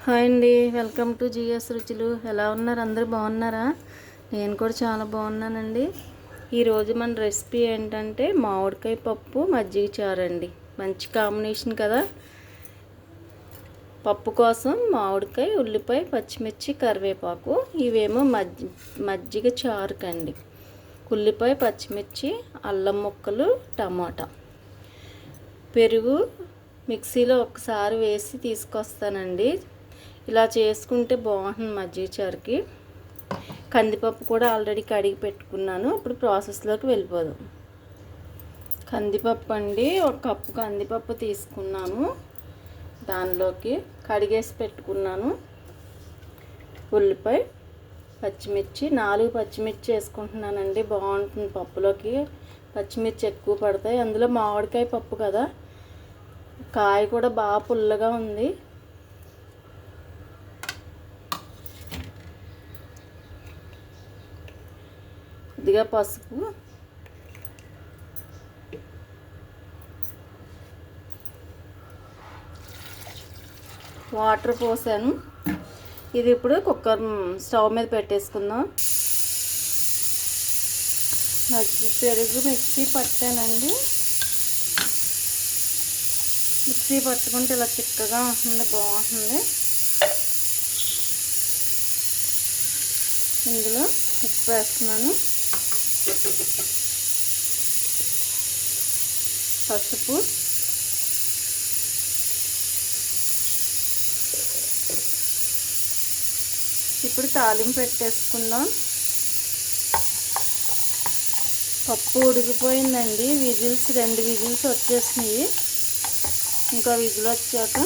Hi అండి, welcome to GS రుచులు. ఎలా ఉన్నారు? అందరూ బాగున్నారా? నేను కూడా చాలా బాగున్నానండి. ఈరోజు మన రెసిపీ ఏంటంటే మామిడికాయ పప్పు మజ్జిగ చారు అండి. మంచి కాంబినేషన్ కదా. పప్పు కోసం మామిడికాయ, ఉల్లిపాయ, పచ్చిమిర్చి, కరివేపాకు. ఇవేమో మజ్జిగ చారుకండి. ఉల్లిపాయ, పచ్చిమిర్చి, అల్లం ముక్కలు, టమాటా, పెరుగు మిక్సీలో ఒకసారి వేసి తీసుకొస్తానండి. ఇలా చేసుకుంటే బాగుంటుంది మజ్జిగ చారుకి. కందిపప్పు కూడా ఆల్రెడీ కడిగి పెట్టుకున్నాను. ఇప్పుడు ప్రాసెస్లోకి వెళ్ళిపోదాం. కందిపప్పు అండి, ఒక కప్పు కందిపప్పు తీసుకున్నాను. దానిలోకి కడిగేసి పెట్టుకున్నాను ఉల్లిపాయ, పచ్చిమిర్చి, 4 పచ్చిమిర్చి వేసుకుంటున్నానండి. బాగుంటుంది పప్పులోకి, పచ్చిమిర్చి ఎక్కువ పడతాయి. అందులో మామిడికాయ పప్పు కదా, కాయ కూడా బాగా పుల్లగా ఉంది. కొద్దిగా పసుపు, వాటర్ పోసాను. ఇది ఇప్పుడు కుక్కర్ స్టవ్ మీద పెట్టేసుకుందాం. పెరుగు మిక్సీ పట్టానండి. మిక్సీ పట్టుకుంటే ఇలా చిక్కగా ఉంటుంది, బాగుంటుంది. ఇందులో ఉప్పు వేస్తున్నాను, పసుపు, ఇప్పుడు తాలింపు పెట్టేసుకుందాం. పప్పు ఉడికిపోయిందండి. విజిల్స్ 2 విజిల్స్ వచ్చేసినాయి. ఇంకా విజిల్ వచ్చాక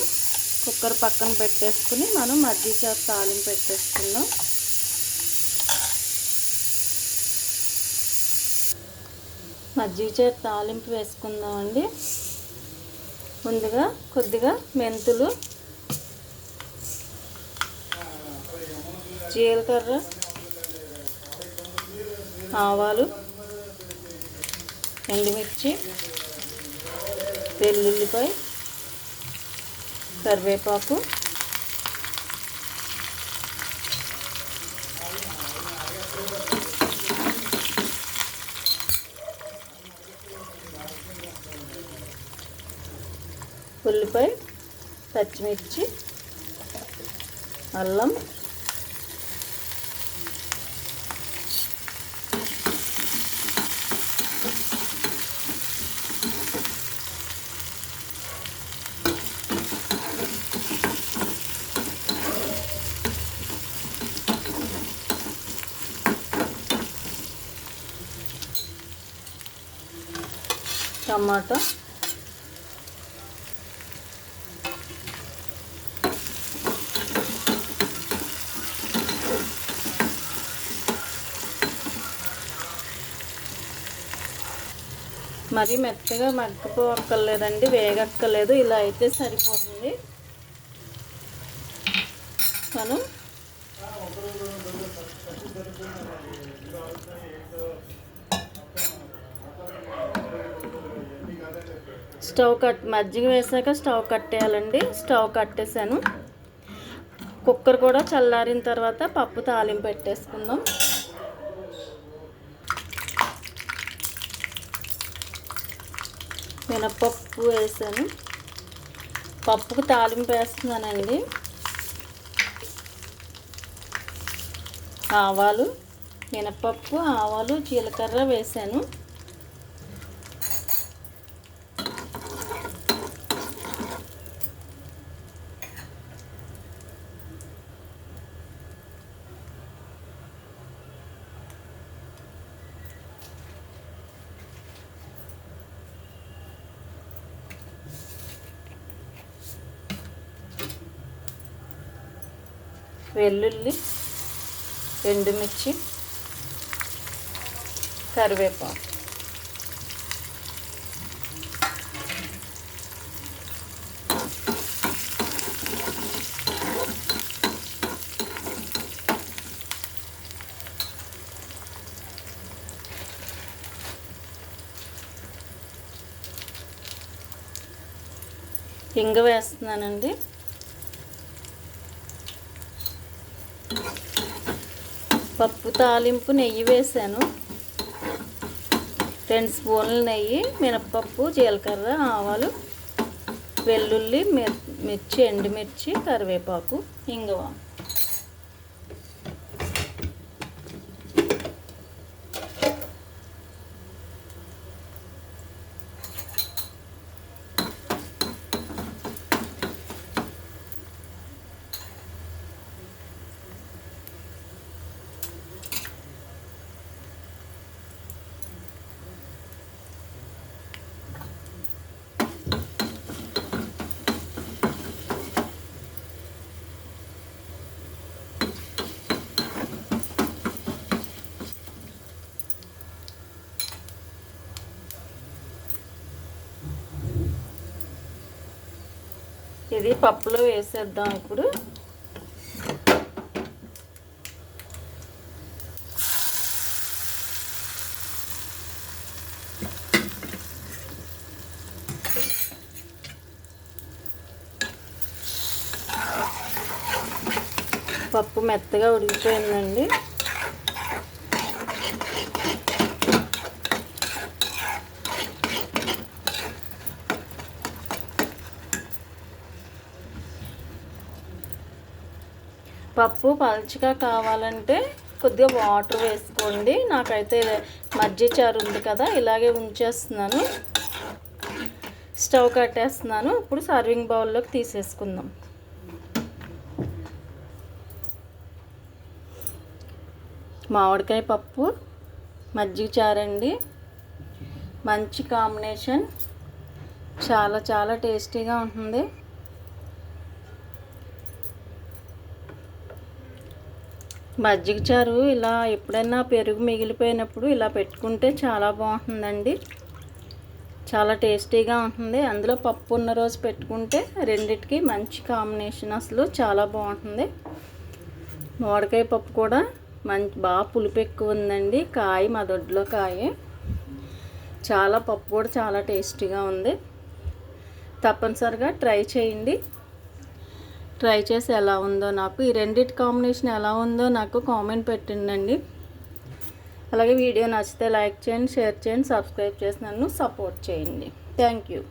కుక్కర్ పక్కన పెట్టేసుకుని మనం మజ్జిగ చారు తాలింపు పెట్టేసుకుందాం. మజ్జిగ చారు తాలింపు వేసుకుందామండి. ముందుగా కొద్దిగా మెంతులు, జీలకర్ర, ఆవాలు, ఎండుమిర్చి, వెల్లుల్లిపాయ, కరివేపాకు, ఉల్లిపాయ, పచ్చిమిర్చి, అల్లం, టమాటా, మరి మెత్తగా మగ్గిపోక్కర్లేదండి, వేగక్కర్లేదు. ఇలా అయితే సరిపోతుంది. మనం మజ్జిగ వేసాక స్టవ్ కట్టేయాలండి. స్టవ్ కట్టేసాను. కుక్కర్ కూడా చల్లారిన తర్వాత పప్పు తాలింపు పెట్టేసుకుందాం. మినపప్పు వేసాను. పప్పుకు తాలింపు వేస్తున్నానండి. ఆవాలు, మినపప్పు, ఆవాలు, జీలకర్ర వేసాను. వెల్లుల్లి, ఎండుమిర్చి, కరివేపాకు, ఇంగ వేస్తున్నానండి. పప్పు తాలింపు నెయ్యి వేసాను, 2 స్పూన్ల నెయ్యి, మినపప్పు, జీలకర్ర, ఆవాలు, వెల్లుల్లి, మిర్చి, ఎండుమిర్చి, కరివేపాకు, ఇంగువ. ఇది పప్పులో వేసేద్దాం ఇప్పుడు. పప్పు మెత్తగా ఉడికిపోయిందండి. పప్పు పలుచగా కావాలంటే కొద్దిగా వాటర్ వేసుకోండి. నాకైతే మజ్జిగ చారు ఉంది కదా, ఇలాగే ఉంచేస్తున్నాను. స్టవ్ కట్టేస్తున్నాను. ఇప్పుడు సర్వింగ్ బౌల్లోకి తీసేసుకుందాం. మామిడికాయ పప్పు మజ్జిగ చారండి, మంచి కాంబినేషన్, చాలా చాలా టేస్టీగా ఉంటుంది. మజ్జిగ చారు ఇలా ఎప్పుడైనా పెరుగు మిగిలిపోయినప్పుడు ఇలా పెట్టుకుంటే చాలా బాగుంటుందండి, చాలా టేస్టీగా ఉంటుంది. అందులో పప్పు ఉన్న రోజు పెట్టుకుంటే రెండిటికి మంచి కాంబినేషన్, అసలు చాలా బాగుంటుంది. మామిడికాయ పప్పు కూడా బాగా పులుపు ఎక్కువ ఉందండి. కాయ మా దొడ్లో కాయ, చాలా పప్పు కూడా చాలా టేస్టీగా ఉంది. తప్పనిసరిగా ట్రై చేయండి. ట్రై చేసి ఎలా ఉందో నాకు, ఈ రెండిటి కాంబినేషన్ ఎలా ఉందో నాకు కామెంట్ పెట్టండి. అలాగే వీడియో నచ్చితే లైక్ చేయండి, షేర్ చేయండి, సబ్స్క్రైబ్ చేసి నన్ను సపోర్ట్ చేయండి. Thank you.